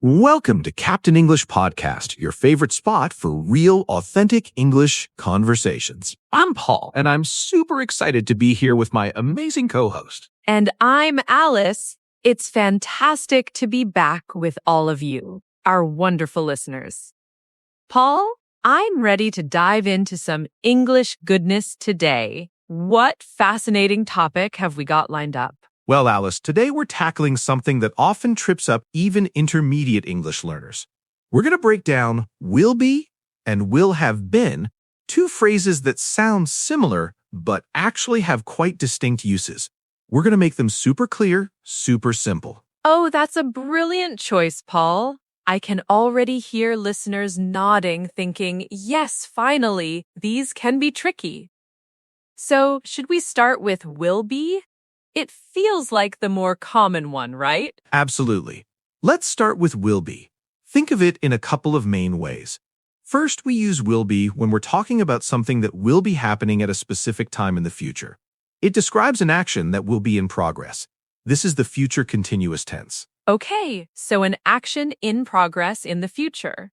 Welcome to Captain English Podcast, your favorite spot for real, authentic English conversations. I'm Paul, and I'm super excited to be here with my amazing co-host. And I'm Alice. It's fantastic to be back with all of you, our wonderful listeners. Paul, I'm ready to dive into some English goodness today. What fascinating topic have we got lined up? Well, Alice, today we're tackling something that often trips up even intermediate English learners. We're going to break down will be and will have been, two phrases that sound similar but actually have quite distinct uses. We're going to make them super clear, super simple. Oh, that's a brilliant choice, Paul. I can already hear listeners nodding, thinking, yes, finally, these can be tricky. So, should we start with will be? It feels like the more common one, right? Absolutely. Let's start with will be. Think of it in a couple of main ways. First, we use will be when we're talking about something that will be happening at a specific time in the future. It describes an action that will be in progress. This is the future continuous tense. Okay, so an action in progress in the future.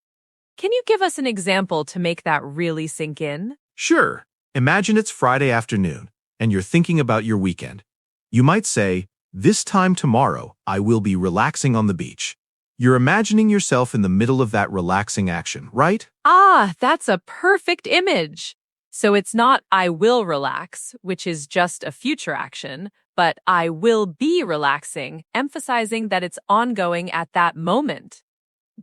Can you give us an example to make that really sink in? Sure. Imagine it's Friday afternoon, and you're thinking about your weekend. You might say, this time tomorrow, I will be relaxing on the beach. You're imagining yourself in the middle of that relaxing action, right? Ah, that's a perfect image. So it's not I will relax, which is just a future action, but I will be relaxing, emphasizing that it's ongoing at that moment.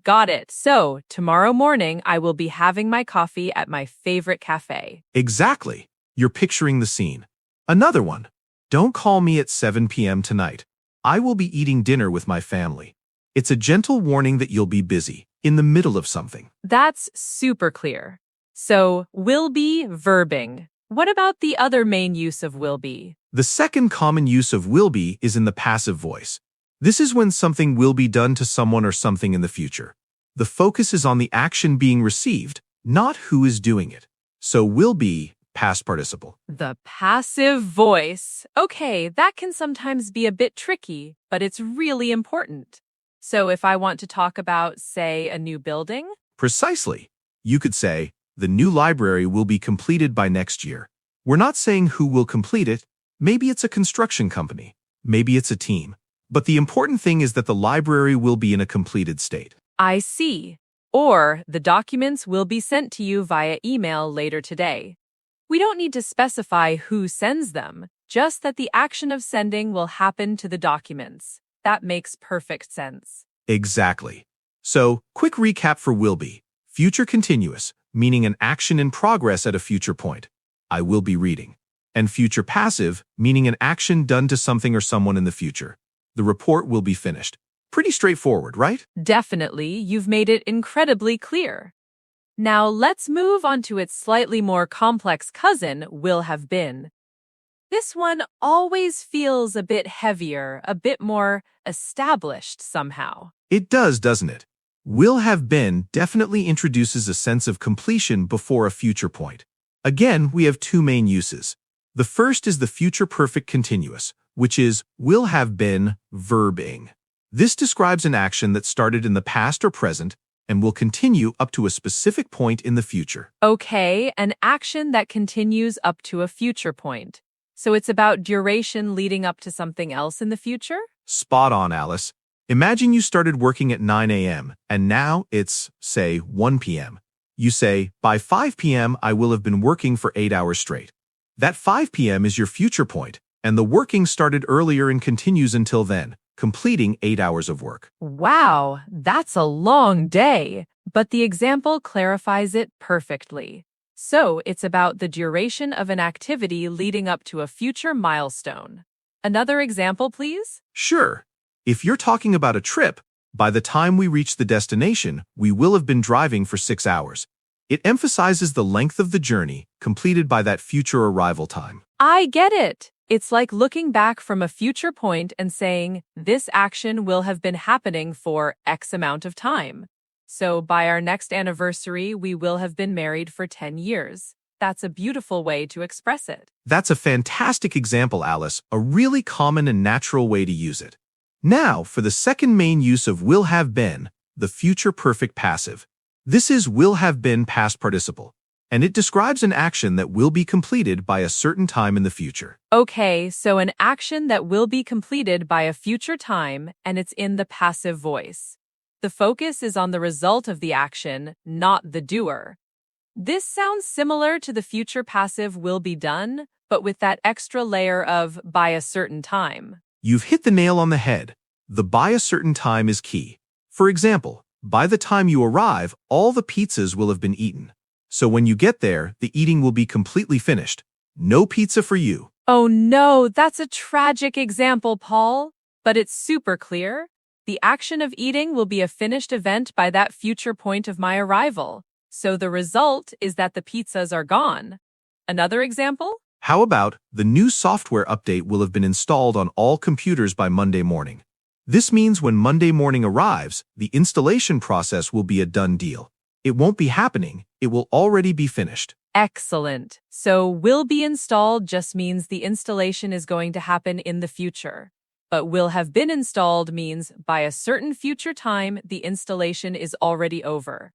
Got it. So tomorrow morning, I will be having my coffee at my favorite cafe. Exactly. You're picturing the scene. Another one. Don't call me at 7 p.m. tonight. I will be eating dinner with my family. It's a gentle warning that you'll be busy, in the middle of something. That's super clear. So, will be verbing. What about the other main use of will be? The second common use of will be is in the passive voice. This is when something will be done to someone or something in the future. The focus is on the action being received, not who is doing it. So will be past participle. The passive voice. Okay, that can sometimes be a bit tricky, but it's really important. So if I want to talk about, say, a new building? Precisely. You could say, the new library will be completed by next year. We're not saying who will complete it. Maybe it's a construction company. Maybe it's a team. But the important thing is that the library will be in a completed state. I see. Or the documents will be sent to you via email later today. We don't need to specify who sends them, just that the action of sending will happen to the documents. That makes perfect sense. Exactly. So, quick recap for will be. Future continuous, meaning an action in progress at a future point. I will be reading. And future passive, meaning an action done to something or someone in the future. The report will be finished. Pretty straightforward, right? Definitely, you've made it incredibly clear. Now let's move on to its slightly more complex cousin, will have been. This one always feels a bit heavier, a bit more established somehow. It does, doesn't it? Will have been definitely introduces a sense of completion before a future point. Again, we have two main uses. The first is the future perfect continuous, which is will have been verbing. This describes an action that started in the past or present and will continue up to a specific point in the future. Okay, an action that continues up to a future point. So it's about duration leading up to something else in the future? Spot on, Alice. Imagine you started working at 9 a.m. and now it's, say, 1 p.m. You say, by 5 p.m. I will have been working for 8 hours straight. That 5 p.m. is your future point, and the working started earlier and continues until then, completing 8 hours of work. Wow, that's a long day. But the example clarifies it perfectly. So it's about the duration of an activity leading up to a future milestone. Another example, please? Sure. If you're talking about a trip, by the time we reach the destination, we will have been driving for 6 hours. It emphasizes the length of the journey completed by that future arrival time. I get it. It's like looking back from a future point and saying, this action will have been happening for X amount of time. So by our next anniversary, we will have been married for 10 years. That's a beautiful way to express it. That's a fantastic example, Alice, a really common and natural way to use it. Now, for the second main use of will have been, the future perfect passive. This is will have been past participle, and it describes an action that will be completed by a certain time in the future. Okay, so an action that will be completed by a future time, and it's in the passive voice. The focus is on the result of the action, not the doer. This sounds similar to the future passive will be done, but with that extra layer of by a certain time. You've hit the nail on the head. The by a certain time is key. For example, by the time you arrive, all the pizzas will have been eaten. So when you get there, the eating will be completely finished. No pizza for you. Oh no, that's a tragic example, Paul. But it's super clear. The action of eating will be a finished event by that future point of my arrival. So the result is that the pizzas are gone. Another example? How about the new software update will have been installed on all computers by Monday morning? This means when Monday morning arrives, the installation process will be a done deal. It won't be happening, it will already be finished. Excellent. So will be installed just means the installation is going to happen in the future. But will have been installed means by a certain future time, the installation is already over.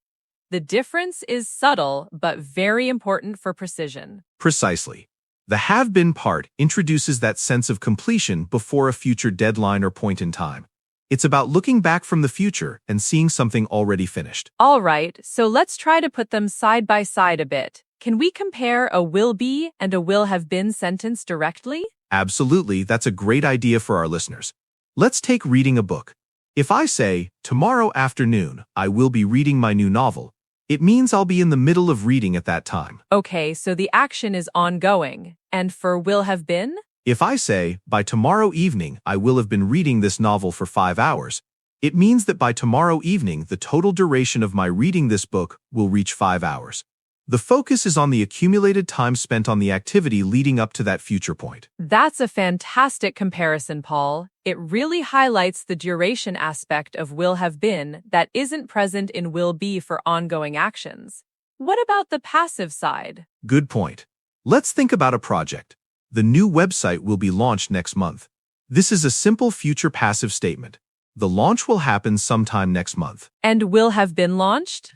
The difference is subtle, but very important for precision. Precisely. The have been part introduces that sense of completion before a future deadline or point in time. It's about looking back from the future and seeing something already finished. All right, so let's try to put them side by side a bit. Can we compare a will be and a will have been sentence directly? Absolutely, that's a great idea for our listeners. Let's take reading a book. If I say, tomorrow afternoon, I will be reading my new novel, it means I'll be in the middle of reading at that time. Okay, so the action is ongoing. And for will have been? If I say, by tomorrow evening, I will have been reading this novel for 5 hours, it means that by tomorrow evening, the total duration of my reading this book will reach 5 hours. The focus is on the accumulated time spent on the activity leading up to that future point. That's a fantastic comparison, Paul. It really highlights the duration aspect of will have been that isn't present in will be for ongoing actions. What about the passive side? Good point. Let's think about a project. The new website will be launched next month. This is a simple future passive statement. The launch will happen sometime next month. And will have been launched?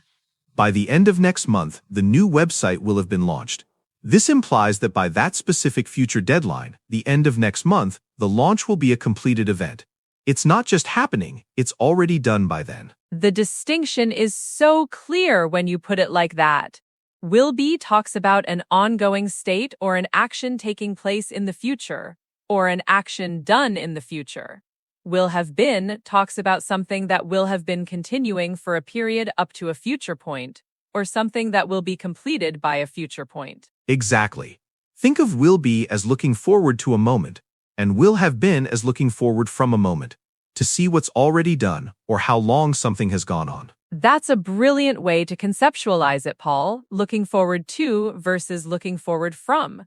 By the end of next month, the new website will have been launched. This implies that by that specific future deadline, the end of next month, the launch will be a completed event. It's not just happening, it's already done by then. The distinction is so clear when you put it like that. Will be talks about an ongoing state or an action taking place in the future, or an action done in the future. Will have been talks about something that will have been continuing for a period up to a future point, or something that will be completed by a future point. Exactly. Think of will be as looking forward to a moment, and will have been as looking forward from a moment, to see what's already done or how long something has gone on. That's a brilliant way to conceptualize it, Paul, looking forward to versus looking forward from.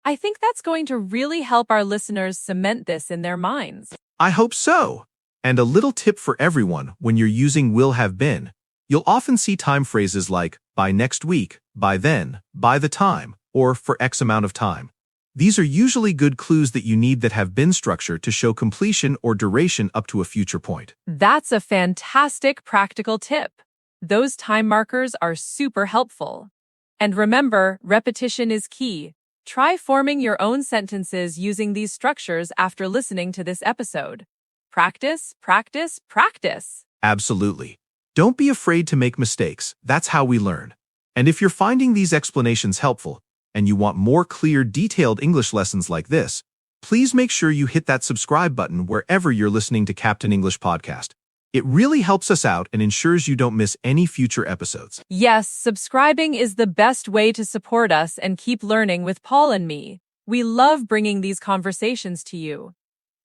I think that's going to really help our listeners cement this in their minds. I hope so. And a little tip for everyone when you're using will have been. You'll often see time phrases like by next week, by then, by the time, or for X amount of time. These are usually good clues that you need that have been structure to show completion or duration up to a future point. That's a fantastic practical tip. Those time markers are super helpful. And remember, repetition is key. Try forming your own sentences using these structures after listening to this episode. Practice, practice, practice. Absolutely. Don't be afraid to make mistakes. That's how we learn. And if you're finding these explanations helpful, and you want more clear, detailed English lessons like this, please make sure you hit that subscribe button wherever you're listening to Captain English Podcast. It really helps us out and ensures you don't miss any future episodes. Yes, subscribing is the best way to support us and keep learning with Paul and me. We love bringing these conversations to you.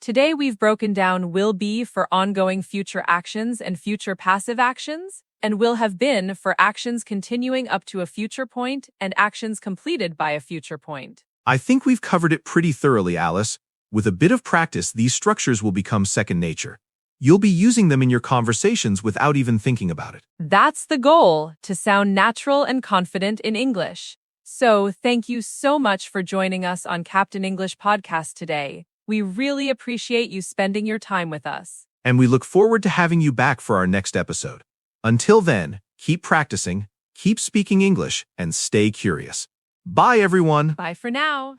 Today we've broken down will be for ongoing future actions and future passive actions, and will have been for actions continuing up to a future point and actions completed by a future point. I think we've covered it pretty thoroughly, Alice. With a bit of practice, these structures will become second nature. You'll be using them in your conversations without even thinking about it. That's the goal, to sound natural and confident in English. So, thank you so much for joining us on Captain English Podcast today. We really appreciate you spending your time with us. And we look forward to having you back for our next episode. Until then, keep practicing, keep speaking English, and stay curious. Bye, everyone. Bye for now.